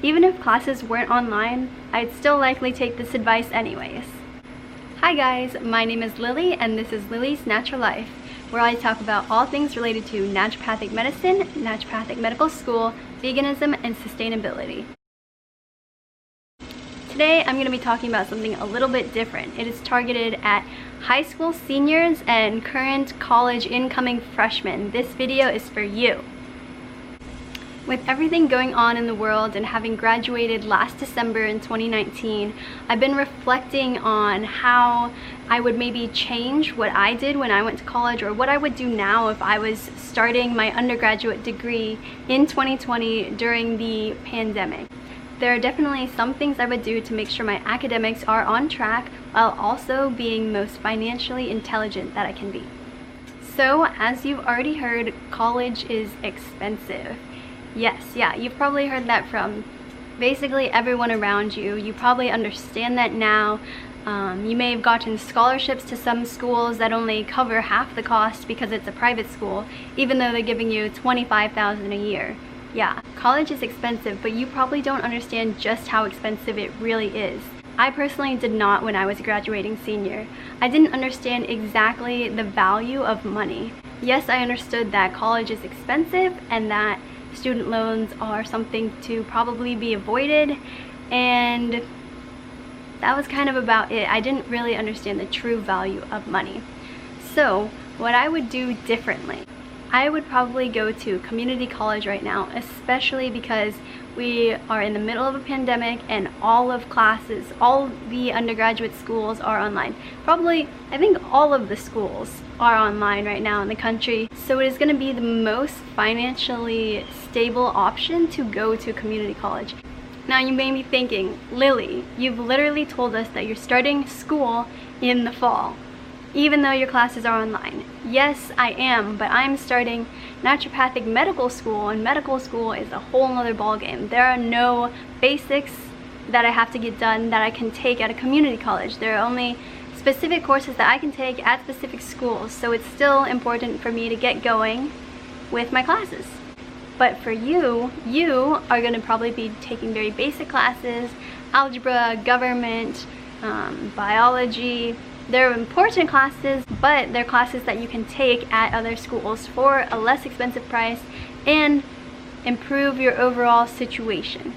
Even if classes weren't online, I'd still likely take this advice anyways. Hi guys, my name is Lily and this is Lily's Natural Life, where I talk about all things related to naturopathic medicine, naturopathic medical school, veganism, and sustainability. Today I'm going to be talking about something a little bit different. It is targeted at high school seniors and current college incoming freshmen. This video is for you. With everything going on in the world and having graduated last December in 2019, I've been reflecting on how I would maybe change what I did when I went to college, or what I would do now if I was starting my undergraduate degree in 2020 during the pandemic. There are definitely some things I would do to make sure my academics are on track while also being most financially intelligent that I can be. So, as you've already heard, college is expensive. Yes, you've probably heard that from basically everyone around you. You probably understand that now. You may have gotten scholarships to some schools that only cover half the cost because it's a private school, even though they're giving you $25,000 a year. Yeah, college is expensive, but you probably don't understand just how expensive it really is. I personally did not when I was a graduating senior. I didn't understand exactly the value of money. Yes, I understood that college is expensive and that student loans are something to probably be avoided, and that was kind of about it. I didn't really understand the true value of money. So what I would do differently, I would probably go to community college right now, especially because we are in the middle of a pandemic and all of classes, all the undergraduate schools are online. Probably, I think all of the schools are online right now in the country. So it is going to be the most financially stable option to go to community college. Now you may be thinking, Lily, you've literally told us that you're starting school in the fall, even though your classes are online. Yes, I am, but I'm starting naturopathic medical school, and medical school is a whole nother ballgame. There are no basics that I have to get done that I can take at a community college. There are only specific courses that I can take at specific schools, so it's still important for me to get going with my classes. But for you are going to probably be taking very basic classes, algebra, government, biology. They're important classes, but they're classes that you can take at other schools for a less expensive price and improve your overall situation.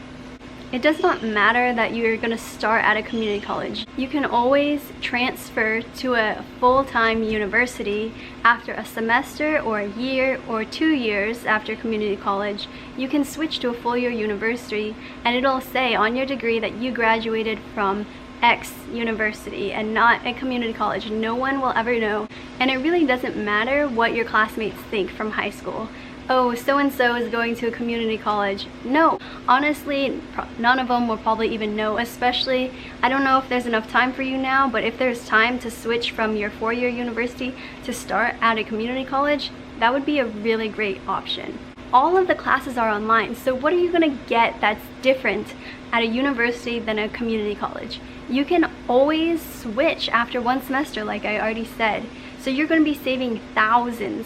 It does not matter that you're going to start at a community college. You can always transfer to a full-time university after a semester or a year or 2 years after community college. You can switch to a full-year university and it'll say on your degree that you graduated from X university and not a community college. No one will ever know, and it really doesn't matter what your classmates think from high school. Oh, so-and-so is going to a community college. No, honestly, none of them will probably even know, especially, I don't know if there's enough time for you now, but if there's time to switch from your 4-year university to start at a community college, that would be a really great option. All of the classes are online, so what are you going to get that's different at a university than a community college? You can always switch after one semester, like I already said. So you're going to be saving thousands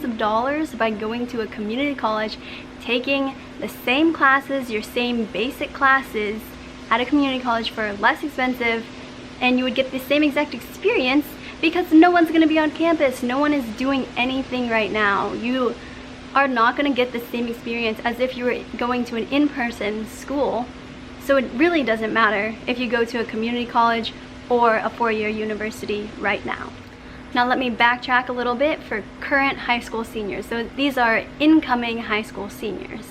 of dollars by going to a community college, taking the same classes, your same basic classes at a community college for less expensive, and you would get the same exact experience because no one's going to be on campus. No one is doing anything right now. You are not going to get the same experience as if you were going to an in-person school. So it really doesn't matter if you go to a community college or a 4-year university right now. Now let me backtrack a little bit for current high school seniors. So these are incoming high school seniors.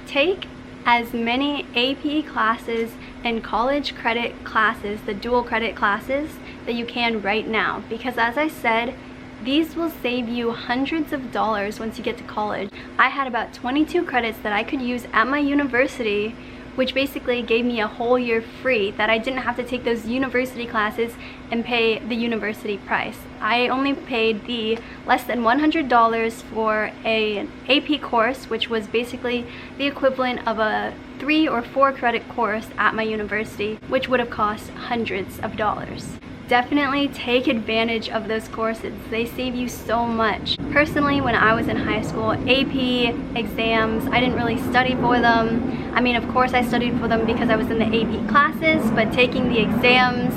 Take as many AP classes and college credit classes, the dual credit classes, that you can right now. Because as I said, these will save you hundreds of dollars once you get to college. I had about 22 credits that I could use at my university, which basically gave me a whole year free, that I didn't have to take those university classes and pay the university price. I only paid the less than $100 for an AP course, which was basically the equivalent of a 3 or 4 credit course at my university, which would have cost hundreds of dollars. definitely take advantage of those courses. They save you so much. Personally, when I was in high school, AP exams, I didn't really study for them. I mean, of course I studied for them because I was in the AP classes, but taking the exams,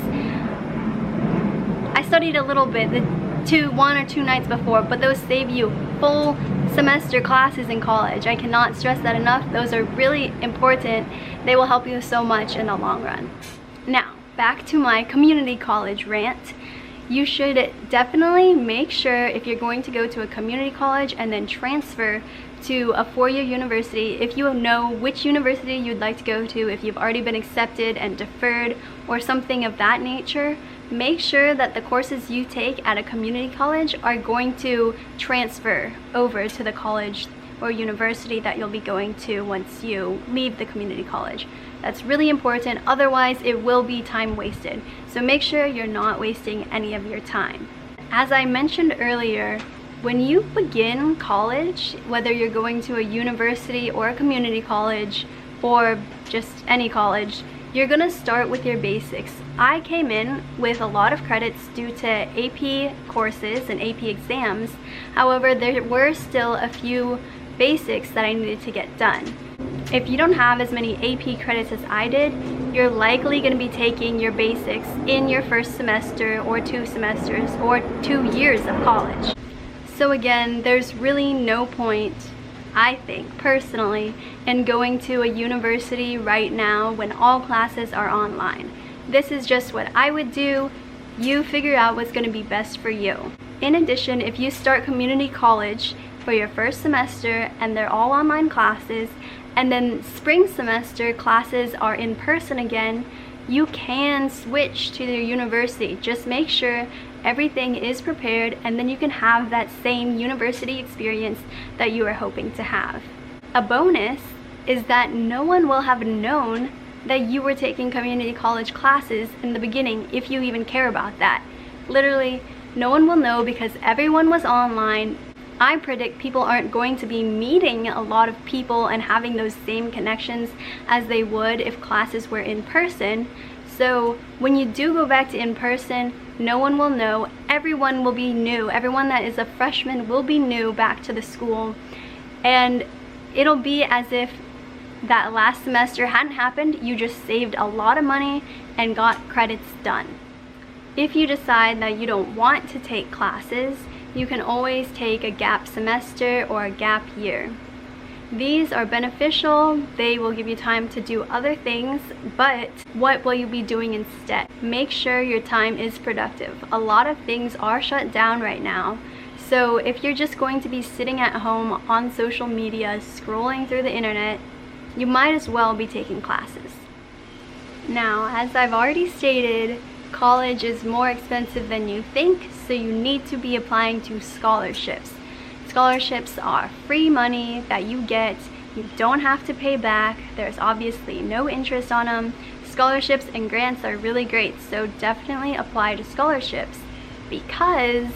I studied a little bit, one or two nights before, but those save you full semester classes in college. I cannot stress that enough. Those are really important. They will help you so much in the long run. Now, back to my community college rant. You should definitely make sure, if you're going to go to a community college and then transfer to a four-year university, if you know which university you'd like to go to, if you've already been accepted and deferred or something of that nature, make sure that the courses you take at a community college are going to transfer over to the college or university that you'll be going to once you leave the community college. That's really important, otherwise it will be time wasted. So make sure you're not wasting any of your time. As I mentioned earlier, when you begin college, whether you're going to a university or a community college or just any college, you're gonna start with your basics. I came in with a lot of credits due to AP courses and AP exams. However, there were still a few basics that I needed to get done. If you don't have as many AP credits as I did, you're likely going to be taking your basics in your first semester or 2 semesters or 2 years of college. So again, there's really no point, I think personally, in going to a university right now when all classes are online. This is just what I would do. You figure out what's going to be best for you. In addition, if you start community college for your first semester and they're all online classes, and then spring semester classes are in person again, you can switch to the university. Just make sure everything is prepared, and then you can have that same university experience that you are hoping to have. A bonus is that no one will have known that you were taking community college classes in the beginning, if you even care about that. Literally, no one will know because everyone was online. I predict people aren't going to be meeting a lot of people and having those same connections as they would if classes were in person. So when you do go back to in person, no one will know. Everyone will be new. Everyone that is a freshman will be new back to the school. And it'll be as if that last semester hadn't happened. You just saved a lot of money and got credits done. If you decide that you don't want to take classes, you can always take a gap semester or a gap year. These are beneficial. They will give you time to do other things, but what will you be doing instead? Make sure your time is productive. A lot of things are shut down right now, so if you're just going to be sitting at home on social media, scrolling through the internet, you might as well be taking classes. Now, as I've already stated, college is more expensive than you think, so you need to be applying to scholarships. Scholarships are free money that you get. You don't have to pay back. There's obviously no interest on them. Scholarships and grants are really great, so definitely apply to scholarships because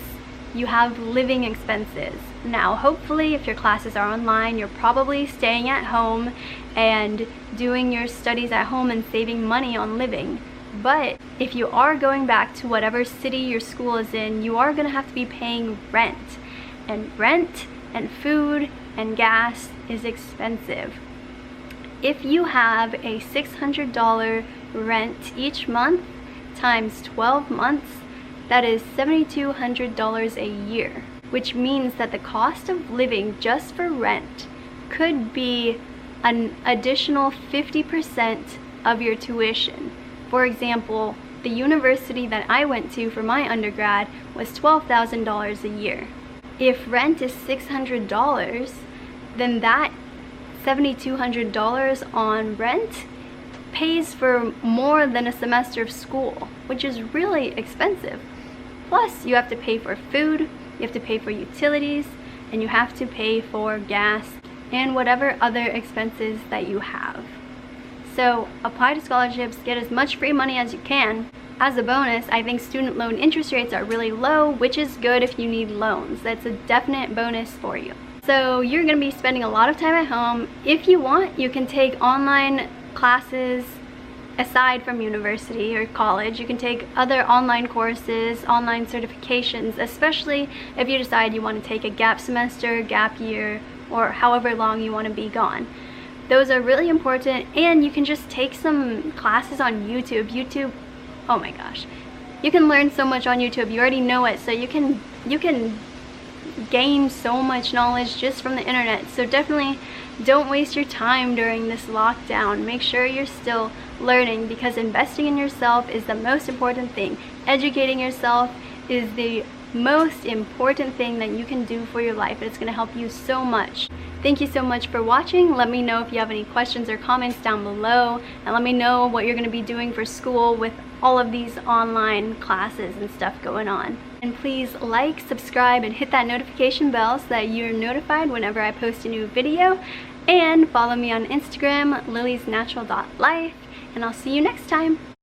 you have living expenses. Now, hopefully, if your classes are online, you're probably staying at home and doing your studies at home and saving money on living. But if you are going back to whatever city your school is in, you are going to have to be paying rent. And rent and food and gas is expensive. If you have a $600 rent each month times 12 months, that is $7,200 a year, which means that the cost of living just for rent could be an additional 50% of your tuition. For example, the university that I went to for my undergrad was $12,000 a year. If rent is $600, then that $7,200 on rent pays for more than a semester of school, which is really expensive. Plus, you have to pay for food, you have to pay for utilities, and you have to pay for gas and whatever other expenses that you have. So apply to scholarships, get as much free money as you can. As a bonus, I think student loan interest rates are really low, which is good if you need loans. That's a definite bonus for you. So you're going to be spending a lot of time at home. If you want, you can take online classes aside from university or college. You can take other online courses, online certifications, especially if you decide you want to take a gap semester, gap year, or however long you want to be gone. Those are really important, and you can just take some classes on YouTube. YouTube, oh my gosh. You can learn so much on YouTube. You already know it, so you can gain so much knowledge just from the internet. So definitely don't waste your time during this lockdown. Make sure you're still learning, because investing in yourself is the most important thing. Educating yourself is the most important thing that you can do for your life. It's going to help you so much. Thank you so much for watching. Let me know if you have any questions or comments down below, and let me know what you're going to be doing for school with all of these online classes and stuff going on. And please like, subscribe, and hit that notification bell so that you're notified whenever I post a new video. And follow me on Instagram, liliesnatural.life, and I'll see you next time.